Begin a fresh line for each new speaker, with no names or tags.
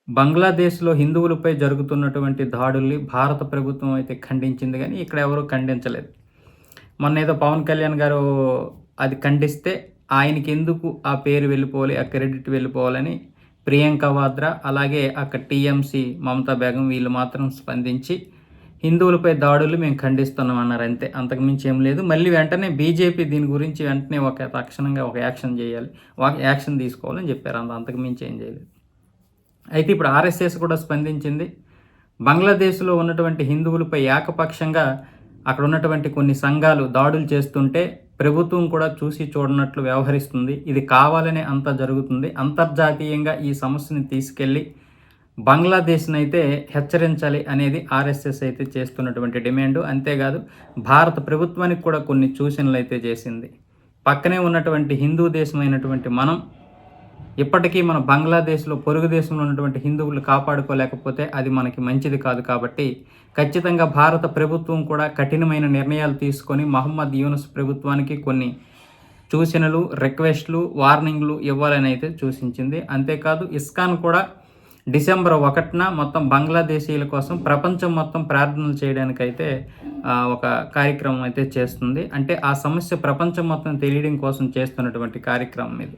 బంగ్లాదేశ్‌లో హిందువులపై జరుగుతున్నటువంటి దాడుల్ని భారత ప్రభుత్వం అయితే ఖండించింది గానీ, ఇక్కడ ఎవరు ఖండించలేదు. మొన్నేదో పవన్ కళ్యాణ్ గారు అది ఖండిస్తే, ఆయనకెందుకు ఆ పేరు వెళ్ళిపోవాలి, ఆ క్రెడిట్ వెళ్ళిపోవాలని ప్రియాంక వాద్రా, అలాగే అక్కడ టీఎంసీ మమతా బేగం వీళ్ళు మాత్రం స్పందించి, హిందువులపై దాడులు మేము ఖండిస్తున్నాం అన్నారు అంతే. అంతకు మించి ఏం లేదు. మళ్ళీ వెంటనే బీజేపీ దీని గురించి వెంటనే తక్షణంగా ఒక యాక్షన్ చేయాలి. యాక్షన్ తీసుకోవాలని చెప్పారు. అంతకు మించి ఏం చేయలేదు. అయితే ఇప్పుడు ఆర్ఎస్ఎస్ కూడా స్పందించింది. బంగ్లాదేశ్‌లో ఉన్నటువంటి హిందువులపై ఏకపక్షంగా అక్కడ ఉన్నటువంటి కొన్ని సంఘాలు దాడులు చేస్తుంటే ప్రభుత్వం కూడా చూసి చూడనట్లు వ్యవహరిస్తుంది. ఇది కావాలనే అంతా జరుగుతుంది. అంతర్జాతీయంగా ఈ సమస్యని తీసుకెళ్ళి బంగ్లాదేశ్‌నైతే హెచ్చరించాలి అనేది ఆర్ఎస్ఎస్ అయితే చేస్తున్నటువంటి డిమాండు. అంతేకాదు భారత ప్రభుత్వానికి కూడా కొన్ని సూచనలైతే చేసింది. పక్కనే ఉన్నటువంటి హిందూ దేశమైనటువంటి మనం ఇప్పటికీ మన బంగ్లాదేశ్‌లో పొరుగు దేశంలో ఉన్నటువంటి హిందువులు కాపాడుకోలేకపోతే అది మనకి మంచిది కాదు. కాబట్టి ఖచ్చితంగా భారత ప్రభుత్వం కూడా కఠినమైన నిర్ణయాలు తీసుకొని మహమ్మద్ యూనస్ ప్రభుత్వానికి కొన్ని సూచనలు, రిక్వెస్ట్‌లు, వార్నింగ్‌లు ఇవ్వాలని అయితే సూచించింది. అంతేకాదు ఇస్కాన్ కూడా డిసెంబర్ 1న మొత్తం బంగ్లాదేశీయుల కోసం ప్రపంచం మొత్తం ప్రార్థనలు చేయడానికైతే ఒక కార్యక్రమం అయితే చేస్తుంది. అంటే ఆ సమస్య ప్రపంచం మొత్తం తెలియడం కోసం చేస్తున్నటువంటి కార్యక్రమం ఇది.